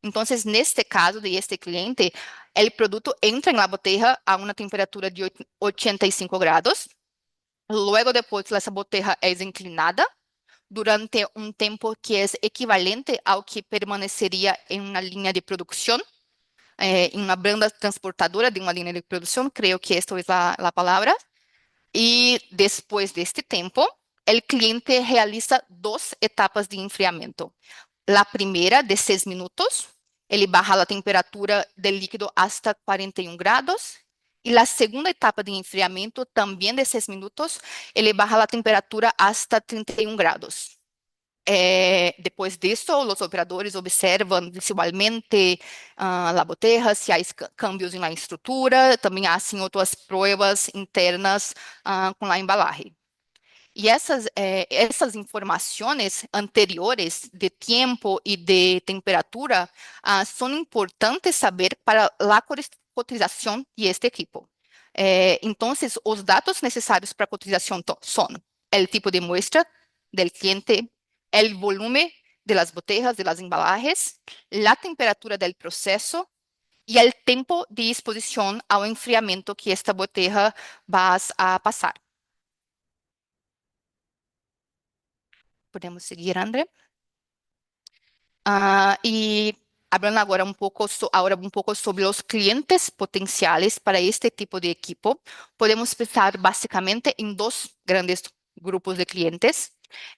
Entonces, neste caso de este cliente, el producto entra en la botella a una temperatura de 85 grados. Luego, después, esa botella es inclinada durante un tiempo que es equivalente ao que permanecería en una línea de producción, en una banda transportadora de una línea de producción. Creo que esto es la palabra. Y después de este tiempo, el cliente realiza 2 etapas de enfriamiento. La primera de 6 minutos, ele baja la temperatura del líquido hasta 41 grados. Y la segunda etapa de enfriamiento, también de 6 minutos, ele baja la temperatura hasta 31 grados. Depois disso, os operadores observam visualmente a botella, se há cambios na estrutura, também fazem outras provas internas com a embalagem. E essas informações anteriores de tempo e de temperatura são importantes saber para a cotização de este equipo. Então, os dados necessários para a cotização são o tipo de muestra del cliente, el volumen de las botellas, de las embalajes, la temperatura del proceso y el tiempo de exposición al enfriamiento que esta botella va a pasar. Podemos seguir, André. Y hablando ahora un poco sobre los clientes potenciales para este tipo de equipo, podemos pensar básicamente en 2 grandes grupos de clientes.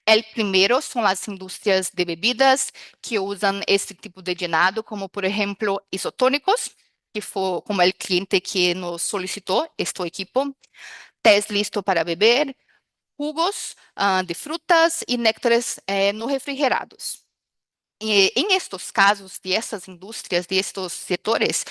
El primero son las industrias de bebidas que usan este tipo de llenado, como por ejemplo isotónicos, que fue como el cliente que nos solicitó este equipo, tés listo para beber, jugos de frutas y néctares no refrigerados. En estos casos de estas industrias, de estos setores,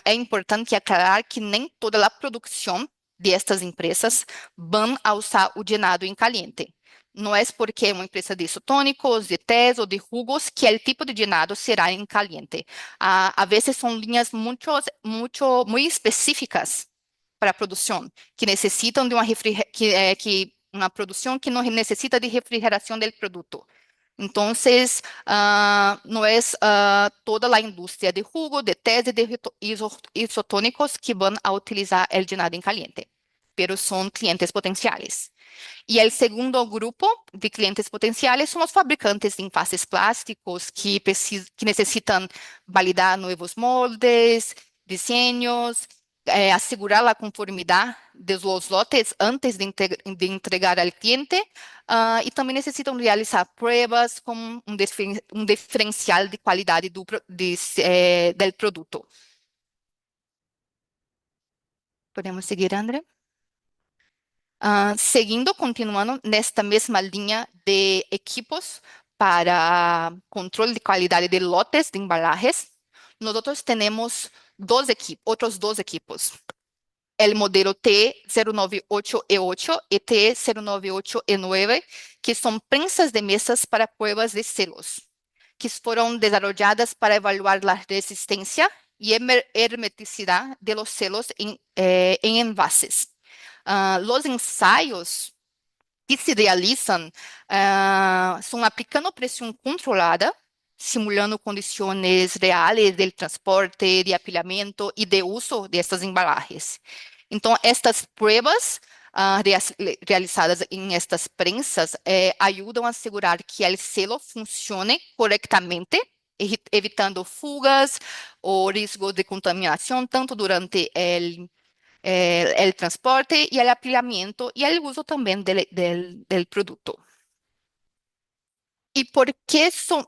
es importante aclarar que nem toda la producción de estas empresas van a usar o llenado en caliente. No es porque una empresa de isotónicos, de tés o de jugos que el tipo de llenado será en caliente. A veces son líneas muy específicas para producción, que necesitan de una producción que no necesita de refrigeración del producto. Entonces, no es toda la industria de jugo, de tés y de isotónicos que van a utilizar el llenado en caliente. pero son clientes potenciales. E o segundo grupo de clientes potenciais são os fabricantes de envases plásticos que necessitam validar novos moldes, desenhos, assegurar a conformidade dos lotes antes de entregar ao cliente, e também necessitam realizar pruebas com um diferencial de qualidade del produto. Podemos seguir, André? Seguindo, continuando nesta mesma linha de equipos para controle de qualidade de lotes de embalajes, nós temos outros dois equipos. O modelo T098E8 e T098E9, que são prensas de mesas para pruebas de selos, que foram desenvolvidas para evaluar a resistência e hermeticidade de los selos em envases. Os ensaios que se realizam são aplicando pressão controlada, simulando condições reais de transporte, de apilhamento e de uso dessas embalagens. Então, estas pruebas realizadas em estas prensas ajudam a assegurar que o selo funcione corretamente, evitando fugas ou riscos de contaminação, tanto durante el transporte y el apilamiento y el uso también del producto. ¿Y por qué son,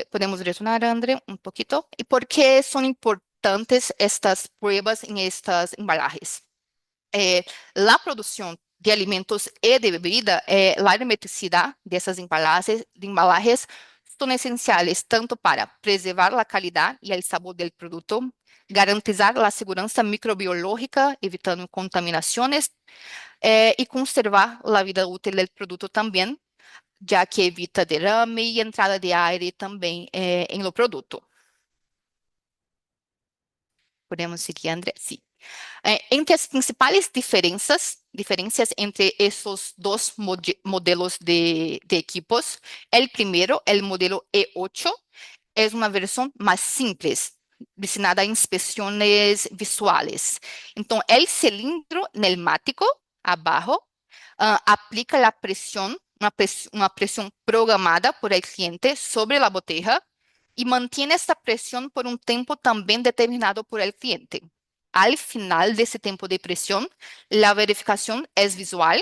podemos resonar, André, un poquito? ¿Y por qué son importantes estas pruebas en estas embalajes? La producción de alimentos y de bebida, la hermeticidad de esas embalajes son esenciales tanto para preservar la calidad y el sabor del producto, garantizar la segurança microbiológica, evitando contaminaciones, y conservar la vida útil del producto también, ya que evita derrame y entrada de aire también en el producto. Podemos seguir, André? Sí. Entre as principais diferenças entre esses dois modelos de equipos, o primeiro, o modelo E8, é uma versão mais simples, destinada a inspeções visuais. Então, o cilindro pneumático abaixo aplica a pressão, uma pressão programada por el cliente sobre a botella e mantém essa pressão por um tempo também determinado por el cliente. Al final desse tempo de pressão, a verificação é visual,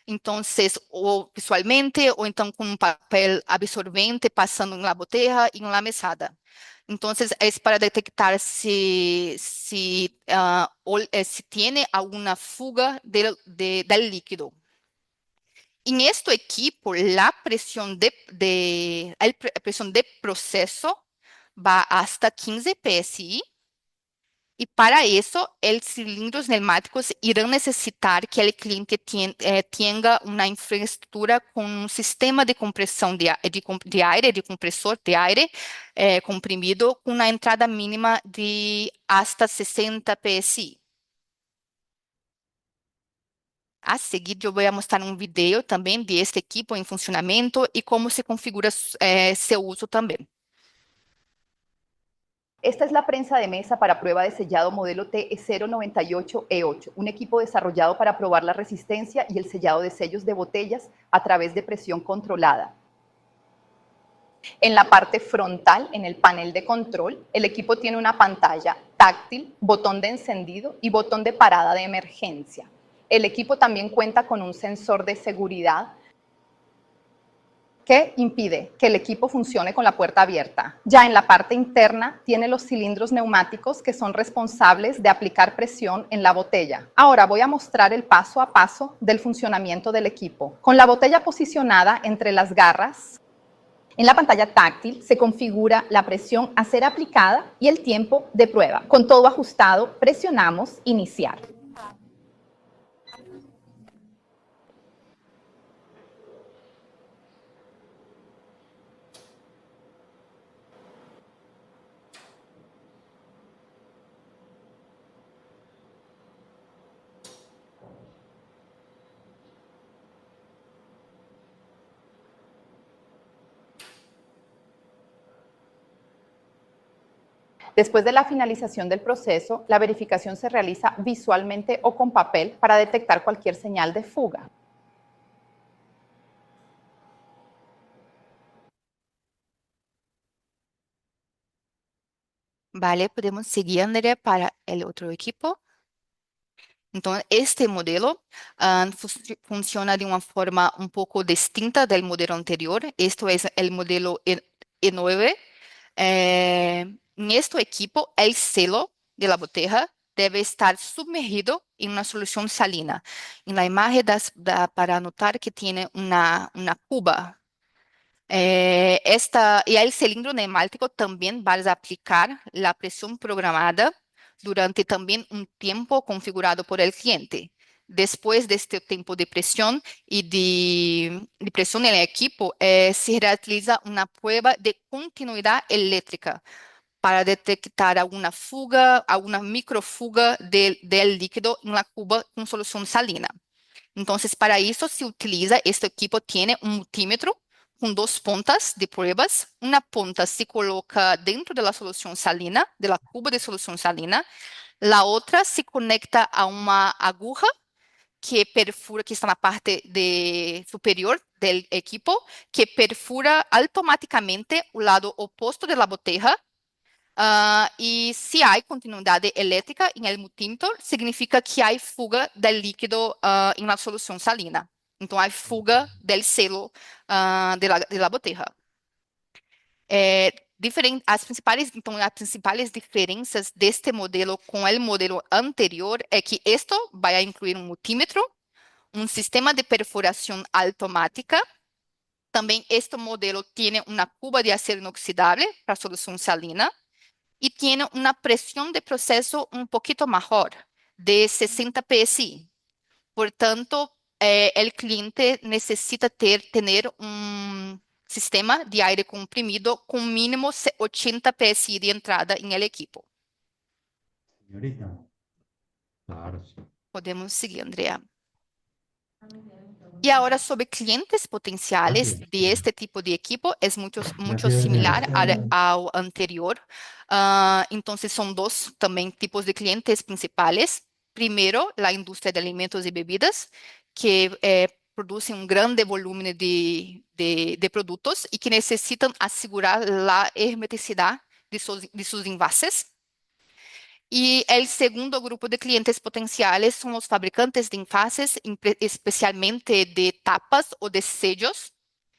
então, ou visualmente, ou então com um papel absorvente passando na botella e na mesada. Então, é para detectar se tem alguma fuga del líquido. En este equipo, la presión de proceso va hasta 15 PSI y para eso, los cilindros neumáticos irán necesitar que el cliente tenga una infraestructura con un sistema de compresión de aire, de compresor de aire comprimido con una entrada mínima de hasta 60 PSI. A seguir, eu vou mostrar um vídeo também deste equipo em funcionamento e como se configura seu uso também. Esta es la prensa de mesa para prueba de sellado modelo T098E8, un equipo desarrollado para probar la resistencia y el sellado de sellos de botellas a través de presión controlada. En la parte frontal, en el panel de control, el equipo tiene una pantalla táctil, botón de encendido y botón de parada de emergencia. El equipo también cuenta con un sensor de seguridad que impide que el equipo funcione con la puerta abierta. Ya en la parte interna tiene los cilindros neumáticos que son responsables de aplicar presión en la botella. Ahora voy a mostrar el paso a paso del funcionamiento del equipo. Con la botella posicionada entre las garras, en la pantalla táctil se configura la presión a ser aplicada y el tiempo de prueba. Con todo ajustado, presionamos Iniciar. Después de la finalización del proceso, la verificación se realiza visualmente o con papel para detectar cualquier señal de fuga. Vale, podemos seguir, Andrea, para el otro equipo. Entonces, este modelo funciona de una forma un poco distinta del modelo anterior. Esto es el modelo E9. En este equipo, el celo de la botella debe estar sumergido en una solución salina. En la imagen da para notar que tiene una cuba. Y el cilindro neumático también va a aplicar la presión programada durante también un tiempo configurado por el cliente. Después de este tiempo de presión y de presión en el equipo, se realiza una prueba de continuidad eléctrica para detectar alguna fuga, alguna microfuga del líquido en la cuba con solución salina. Entonces, para eso se utiliza, este equipo tiene un multímetro con dos puntas de pruebas. Una punta se coloca dentro de la solución salina, de la cuba de solución salina. La otra se conecta a una aguja que perfura, que está en la parte superior del equipo, que perfura automáticamente el lado opuesto de la botella. Y si hay continuidad eléctrica en el multímetro, significa que hay fuga del líquido en la solución salina. Entonces hay fuga del celo de la botella. As principais diferenças deste modelo com o modelo anterior é que esto vai a incluir um multímetro, um sistema de perfuração automática. Também este modelo tem uma cuba de acero inoxidável para solução salina e tem uma pressão de processo um pouquinho maior, de 60 psi. Portanto, o cliente necessita ter um sistema de aire comprimido com mínimo 80 psi de entrada em el equipo. Señorita. Claro, sí. Podemos seguir, Andrea. E agora, sobre clientes potenciais Gracias. de este tipo de equipo, é muito Gracias, similar Andrea. ao anterior. Então, são dois também tipos de clientes principais. Primeiro, a indústria de alimentos e bebidas, que produzem um grande volume de produtos e que necessitam assegurar a hermeticidade de seus envases. E o segundo grupo de clientes potenciais são os fabricantes de envases, especialmente de tapas ou de sellos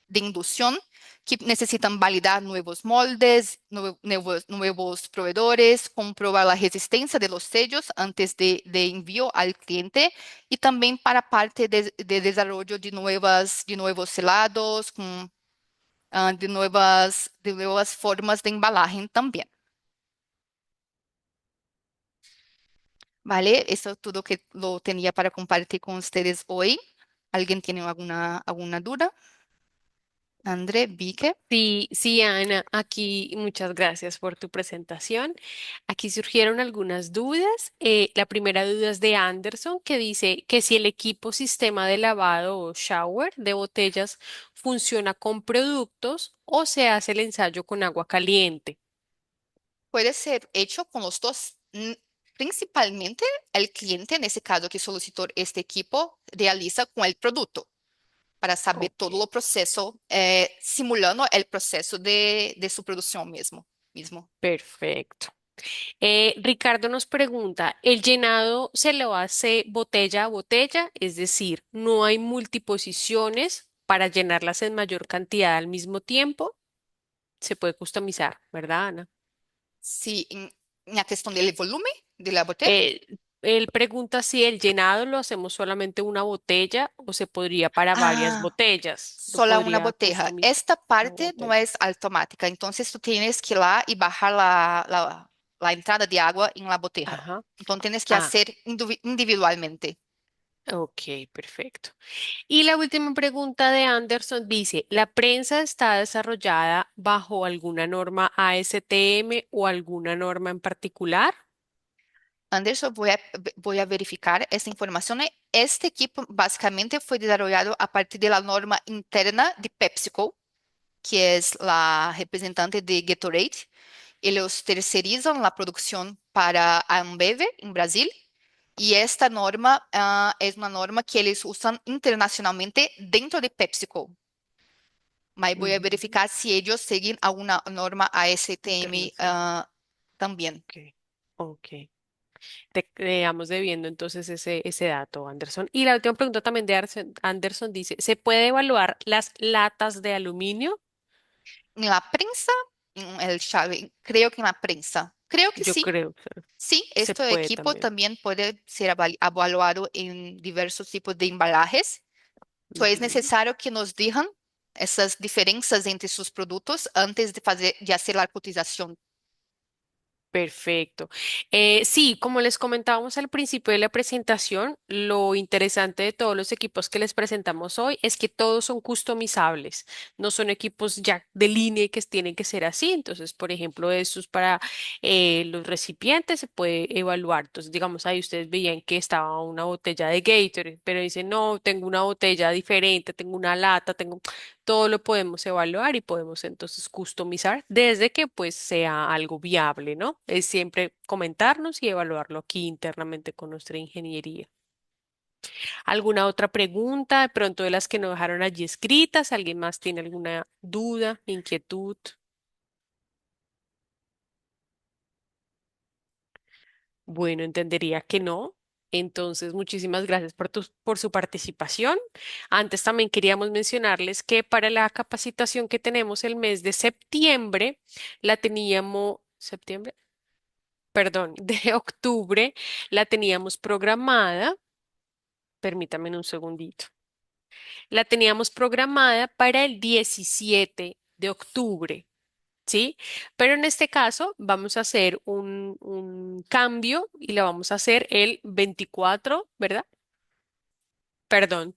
de indução, que necessitam validar novos moldes, novos proveedores, comprovar a resistência de los sellos antes de envio ao cliente e também para a parte de desenvolvimento de novos selados, de novas formas de embalagem também. Vale, eso es todo que lo tenía para compartir con ustedes hoy. ¿Alguien tiene alguna duda? André, Vique. Sí, sí, Ana, aquí muchas gracias por tu presentación. Aquí surgieron algunas dudas. La primera duda es de Anderson, que dice que si el equipo sistema de lavado o shower de botellas funciona con productos o se hace el ensayo con agua caliente. Puede ser hecho con los dos. Principalmente el cliente, en ese caso que solicitó este equipo, realiza con el producto para saber Ok, todo el proceso, simulando el proceso de su producción mismo. perfecto. Ricardo nos pregunta, ¿el llenado se lo hace botella a botella? Es decir, ¿no hay multiposiciones para llenarlas en mayor cantidad al mismo tiempo? Se puede customizar, ¿verdad, Ana? Sí, en la cuestión del volumen de la botella. Eh, Él pregunta si el llenado lo hacemos solamente una botella o se podría para varias Ah, botellas. Lo solo una podría botella. customizar Esta una parte no botella. es automática, entonces tú tienes que ir lá y bajar la entrada de agua en la botella. Ajá. Entonces tienes que Ah, hacer individualmente. ok, perfecto. Y la última pregunta de Anderson dice, ¿la prensa está desarrollada bajo alguna norma ASTM o alguna norma en particular? Anderson, voy a verificar esta información. Este equipo básicamente fue desarrollado a partir de la norma interna de PepsiCo, que es la representante de Gatorade. Ellos tercerizan la producción para Ambev en Brasil y esta norma es una norma que ellos usan internacionalmente dentro de PepsiCo. Mas voy a Ujú. verificar si ellos siguen alguna norma ASTM Internacional. también. Ok, ok. Te quedamos debiendo entonces ese dato, Anderson. Y la última pregunta también de Anderson dice, ¿se puede evaluar las latas de aluminio? En la prensa, creo que en la prensa. Creo que Yo sí. creo que Sí, se este puede equipo también. también puede ser evaluado en diversos tipos de embalajes. Entonces es Ujú. necesario que nos digan esas diferencias entre sus productos antes de hacer la cotización. Perfecto. Sí, como les comentábamos al principio de la presentación, lo interesante de todos los equipos que les presentamos hoy es que todos son customizables, no son equipos ya de línea y que tienen que ser así. Entonces, por ejemplo, estos para los recipientes se puede evaluar. Entonces, digamos, ahí ustedes veían que estaba una botella de Gatorade, pero dicen, no, tengo una botella diferente, tengo una lata, tengo todo lo podemos evaluar y podemos entonces customizar desde que pues sea algo viable, ¿no? Es siempre comentarnos y evaluarlo aquí internamente con nuestra ingeniería. ¿Alguna otra pregunta de pronto de las que nos dejaron allí escritas? ¿Alguien más tiene alguna duda, inquietud? Bueno, entendería que no. Entonces, muchísimas gracias por su participación. Antes también queríamos mencionarles que para la capacitación que tenemos el mes de septiembre, la teníamos, septiembre, perdón, de octubre, la teníamos programada. Permítame un segundito. La teníamos programada para el 17 de octubre. ¿Sí? Pero en este caso vamos a hacer un cambio y la vamos a hacer el 24, ¿verdad? Perdón,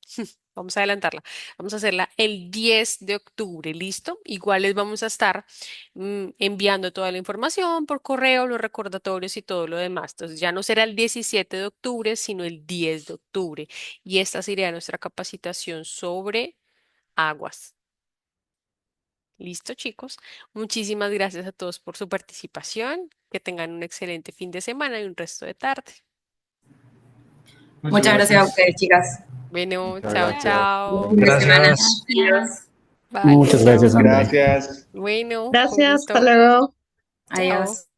vamos a adelantarla. Vamos a hacerla el 10 de octubre, ¿listo? Igual les vamos a estar enviando toda la información por correo, los recordatorios y todo lo demás. Entonces ya no será el 17 de octubre, sino el 10 de octubre. Y esta sería nuestra capacitación sobre aguas. Listo, chicos. Muchísimas gracias a todos por su participación. Que tengan un excelente fin de semana y un resto de tarde. Muchas gracias a ustedes, chicas. Bueno, Muchas chao, gracias. Buen chao. fin de semana. Gracias. Adiós. Vale, Muchas chao. gracias, André. Gracias. Bueno, con Gracias, hasta gusto. luego. Chao. Adiós.